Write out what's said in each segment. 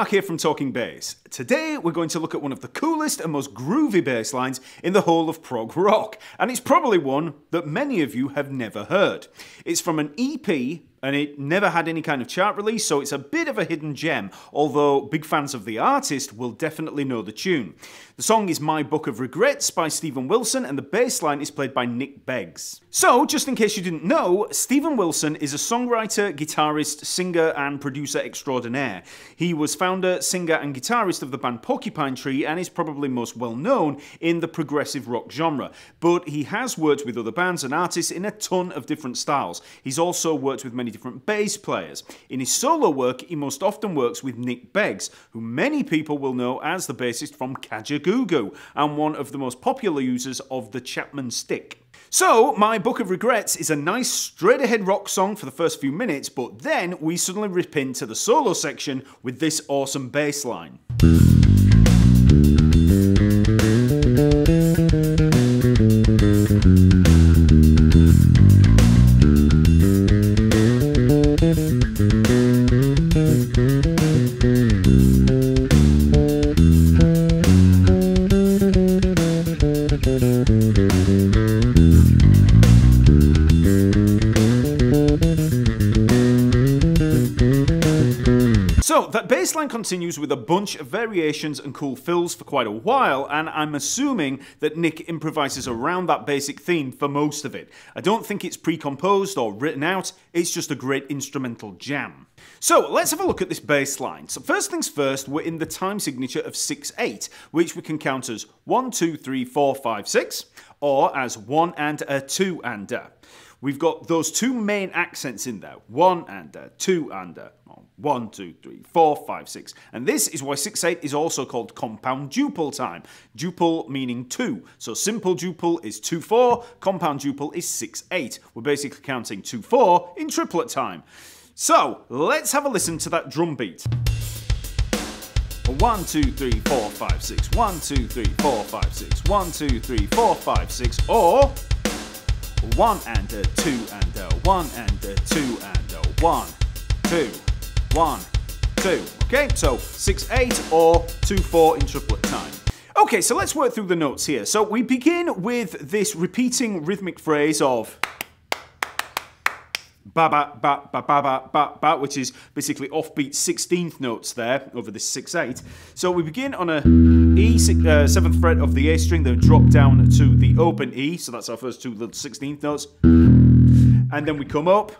Mark here from Talking Bass. Today we're going to look at one of the coolest and most groovy bass lines in the whole of prog rock, and it's probably one that many of you have never heard. It's from an EP, and it never had any kind of chart release, so it's a bit of a hidden gem, although big fans of the artist will definitely know the tune. The song is My Book of Regrets by Steven Wilson, and the bass line is played by Nick Beggs. So, just in case you didn't know, Steven Wilson is a songwriter, guitarist, singer, and producer extraordinaire. He was founder, singer, and guitarist of the band Porcupine Tree, and is probably most well known in the progressive rock genre. But he has worked with other bands and artists in a ton of different styles. He's also worked with many different bass players. In his solo work, he most often works with Nick Beggs, who many people will know as the bassist from Kajagoogoo, and one of the most popular users of the Chapman stick. So, My Book of Regrets is a nice straight-ahead rock song for the first few minutes, but then we suddenly rip into the solo section with this awesome bass line. So, that bass line continues with a bunch of variations and cool fills for quite a while, and I'm assuming that Nick improvises around that basic theme for most of it. I don't think it's pre-composed or written out, it's just a great instrumental jam. So, let's have a look at this bass line. So, first things first, we're in the time signature of 6/8, which we can count as 1, 2, 3, 4, 5, 6, or as 1 and a 2 and a. We've got those two main accents in there, 1 and a, 2 and a. 1, 2, 3, 4, 5, 6. And this is why 6/8 is also called compound duple time. Duple meaning 2. So simple duple is 2/4, compound duple is 6/8. We're basically counting 2/4 in triplet time. So let's have a listen to that drum beat. 1, 2, 3, 4, 5, 6. 1, 2, 3, 4, 5, 6. 1, 2, 3, 4, 5, 6. Or 1 and a 2 and a 1 and a 2 and a 1, 2. 1, 2. Okay, so 6/8 or 2/4 in triplet time. Okay, so let's work through the notes here. So we begin with this repeating rhythmic phrase of ba ba ba ba ba ba ba ba, which is basically offbeat 16th notes there over this 6/8. So we begin on a E, 7th fret of the A string, then drop down to the open E, so that's our first two little 16th notes, and then we come up.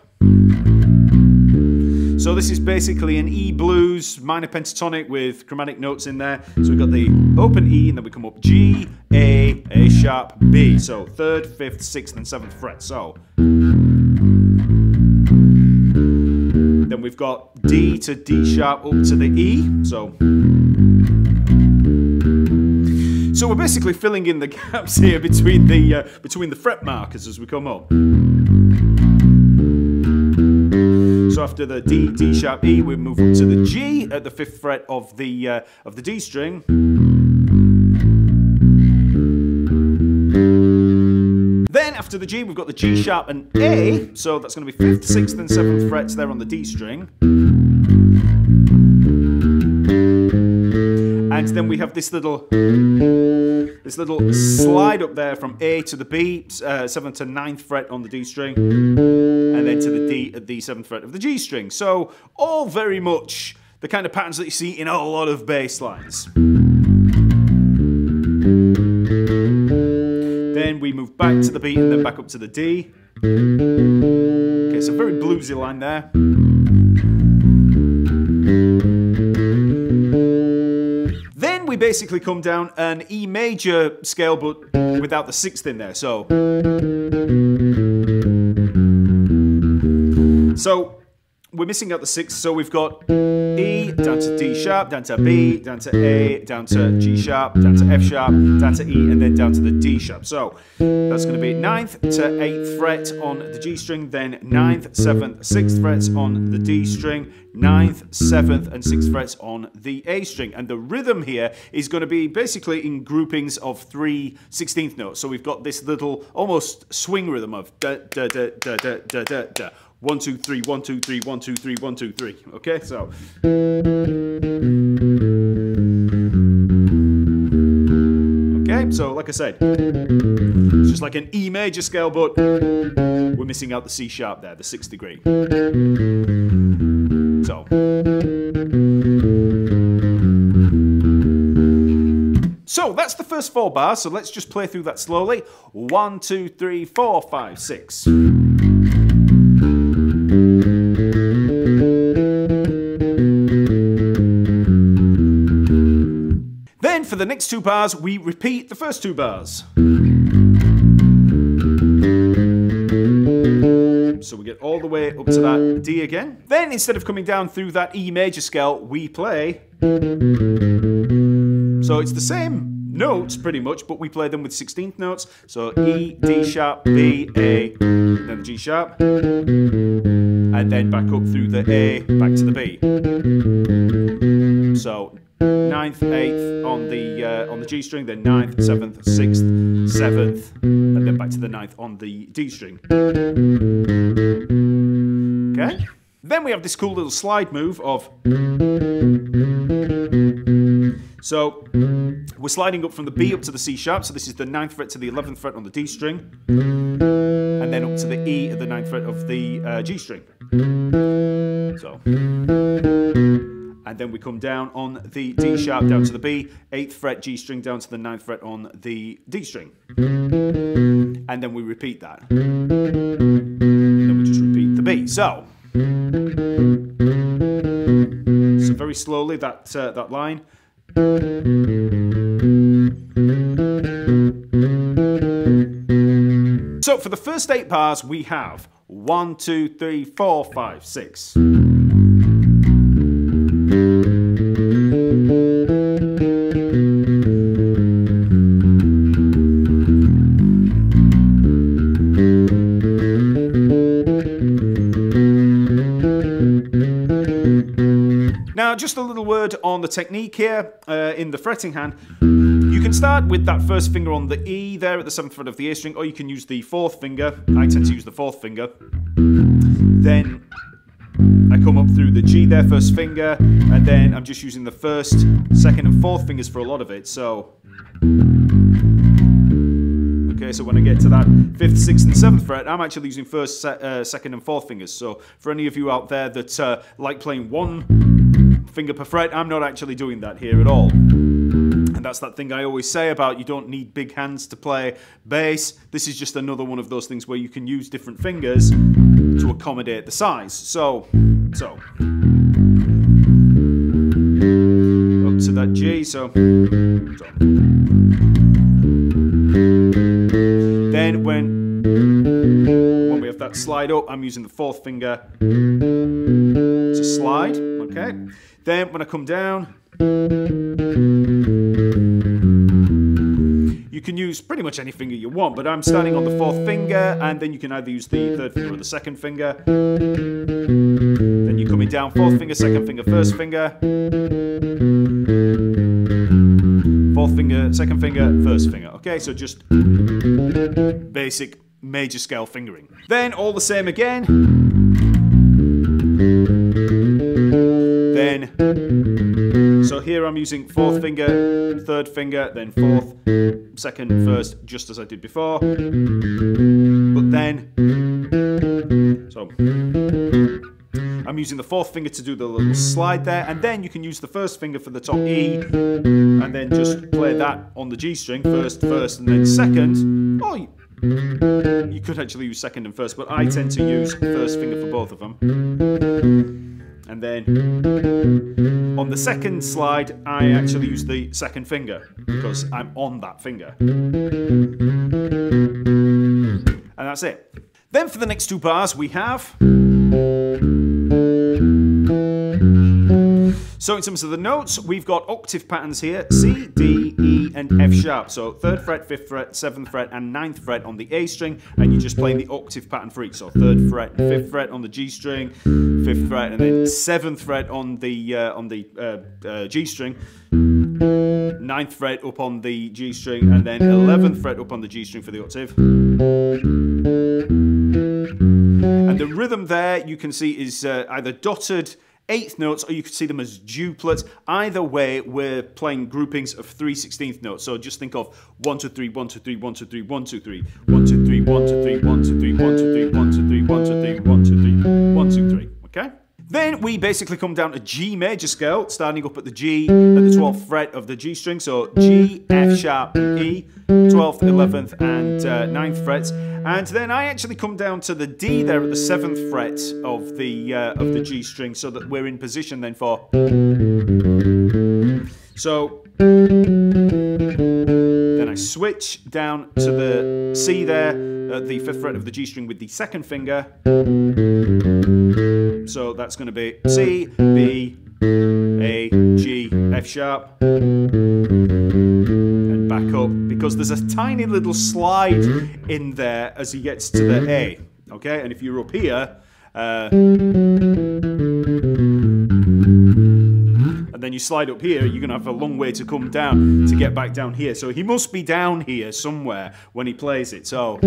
So this is basically an E blues minor pentatonic with chromatic notes in there. So we've got the open E, and then we come up G, A sharp, B. So 3rd, 5th, 6th, and 7th fret. So then we've got D to D sharp up to the E. So we're basically filling in the gaps here between the fret markers as we come up. So after the D, D sharp, E, we move up to the G at the 5th fret of the D string. Then after the G, we've got the G sharp and A, so that's going to be 5th, 6th, and 7th frets there on the D string. And then we have this little slide up there from A to the B, 7th to 9th fret on the D string, and then to the D at the 7th fret of the G string. So all very much the kind of patterns that you see in a lot of bass lines. Then we move back to the B and then back up to the D. Okay, so very bluesy line there. Then we basically come down an E major scale, but without the 6th in there. So we're missing out the 6th, so we've got E, down to D sharp, down to B, down to A, down to G sharp, down to F sharp, down to E, and then down to the D sharp. So that's going to be 9th to 8th fret on the G string, then 9th, 7th, 6th frets on the D string, 9th, 7th, and 6th frets on the A string. And the rhythm here is going to be basically in groupings of 3 16th notes. So we've got this little almost swing rhythm of da da da da da da da da. 1 2 3 1 2 3 1 2 3 1 2 3. Okay, so So, like I said, it's just like an E major scale, but we're missing out the C sharp there, the 6th degree. So that's the first 4 bars, so let's just play through that slowly. 1, 2, 3, 4, 5, 6. Then for the next 2 bars, we repeat the first 2 bars. So we get all the way up to that D again. Then instead of coming down through that E major scale, we play. So it's the same notes pretty much, but we play them with 16th notes. So E, D sharp, B, A, then the G sharp, and then back up through the A, back to the B. So 9th, 8th on the G string, then 9th, 7th, 6th, 7th, and then back to the 9th on the D string. Okay. Then we have this cool little slide move of. So we're sliding up from the B up to the C sharp. So this is the 9th fret to the 11th fret on the D string, and then up to the E at the 9th fret of the G string. So. And then we come down on the D sharp down to the B, 8th fret G string down to the 9th fret on the D string. And then we repeat that. And then we just repeat the B. So very slowly that line. So for the first 8 bars we have 1, 2, 3, 4, 5, 6. Now, just a little word on the technique here in the fretting hand. You can start with that first finger on the E there at the 7th fret of the A string, or you can use the 4th finger. I tend to use the 4th finger. Then I come up through the G there, first finger, and then I'm just using the 1st, 2nd, and 4th fingers for a lot of it. So, okay, so when I get to that 5th, 6th, and 7th fret, I'm actually using 1st, 2nd, and 4th fingers. So for any of you out there that like playing one finger per fret, I'm not actually doing that here at all. And that's that thing I always say about you don't need big hands to play bass. This is just another one of those things where you can use different fingers to accommodate the size. So up to that G, so. Then when we have that slide up, I'm using the 4th finger to slide, okay? Then when I come down, you can use pretty much any finger you want, but I'm starting on the 4th finger, and then you can either use the 3rd finger or the 2nd finger. Then you're coming down, 4th finger, 2nd finger, 1st finger. 4th finger, 2nd finger, 1st finger. Okay, so just basic major scale fingering. Then all the same again. Then, so here I'm using 4th finger, 3rd finger, then 4th, 2nd, 1st, just as I did before. But then, so I'm using the 4th finger to do the little slide there, and then you can use the 1st finger for the top E, and then just play that on the G string, 1st, 1st, and then 2nd. Oh, you could actually use 2nd and 1st, but I tend to use 1st finger for both of them. And then on the 2nd slide, I actually use the 2nd finger because I'm on that finger. And that's it. Then for the next 2 bars, we have. So in terms of the notes, we've got octave patterns here, C, D, E, and F sharp. So 3rd fret, 5th fret, 7th fret, and 9th fret on the A string, and you're just playing the octave pattern for each. So 3rd fret, 5th fret on the G string, 5th fret, and then 7th fret on the G string, 9th fret up on the G string, and then 11th fret up on the G string for the octave. And the rhythm there, you can see, is either dotted eighth notes, or you could see them as duplets. Either way, we're playing groupings of 3/16 notes. So just think of 1 2 3 1 2 3 1 2 3 1 2 3 1 2 3 1 2 3 1 2 3 1 2 3 1 2 3 1 2 3 1 2 3 1 2 3. Okay. Then we basically come down to G major scale, starting up at the G at the 12th fret of the G string. So G, F sharp, and E, 12th, 11th, and 9th frets. And then I actually come down to the D there at the 7th fret of the G string, so that we're in position then for. So then I switch down to the C there at the 5th fret of the G string with the 2nd finger. So that's going to be C, B, A, G, F sharp, and back up, because there's a tiny little slide in there as he gets to the A. Okay, and if you're up here, and then you slide up here, you're going to have a long way to come down to get back down here. So he must be down here somewhere when he plays it. So.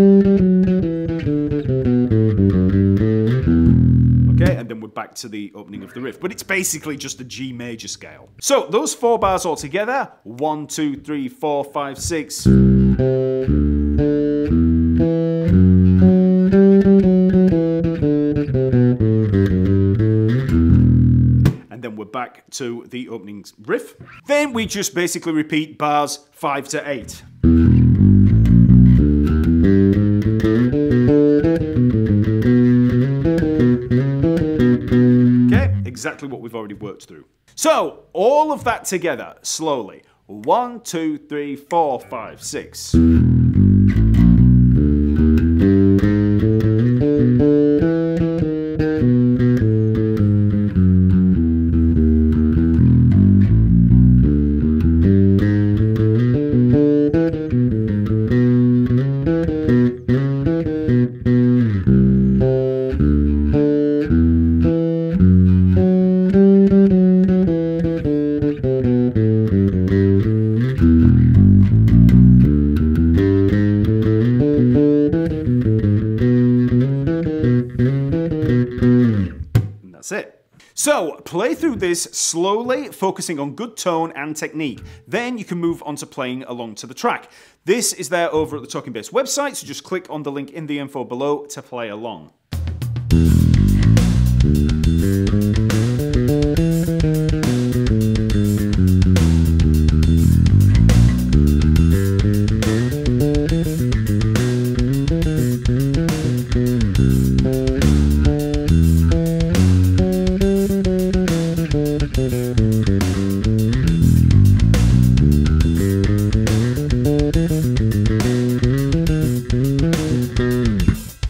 Okay, and then we're back to the opening of the riff. But it's basically just a G major scale. So those 4 bars all together, 1, 2, 3, 4, 5, 6. And then we're back to the opening riff. Then we just basically repeat bars 5 to 8. Exactly what we've already worked through. So, all of that together, slowly. 1, 2, 3, 4, 5, 6. That's it. So, play through this slowly, focusing on good tone and technique. Then you can move on to playing along to the track. This is there over at the TalkingBass website, so just click on the link in the info below to play along.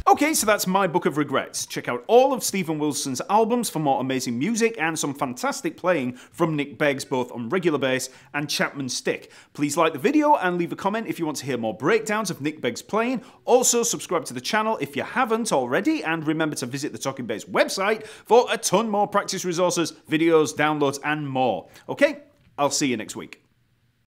Okay, so that's my book of regrets. Check out all of Stephen Wilson's albums for more amazing music and some fantastic playing from Nick Beggs, both on regular bass and Chapman stick. Please like the video and leave a comment if you want to hear more breakdowns of Nick Beggs playing. Also, subscribe to the channel if you haven't already, and remember to visit the TalkingBass website for a ton more practice resources, videos, downloads, and more. Okay, I'll see you next week.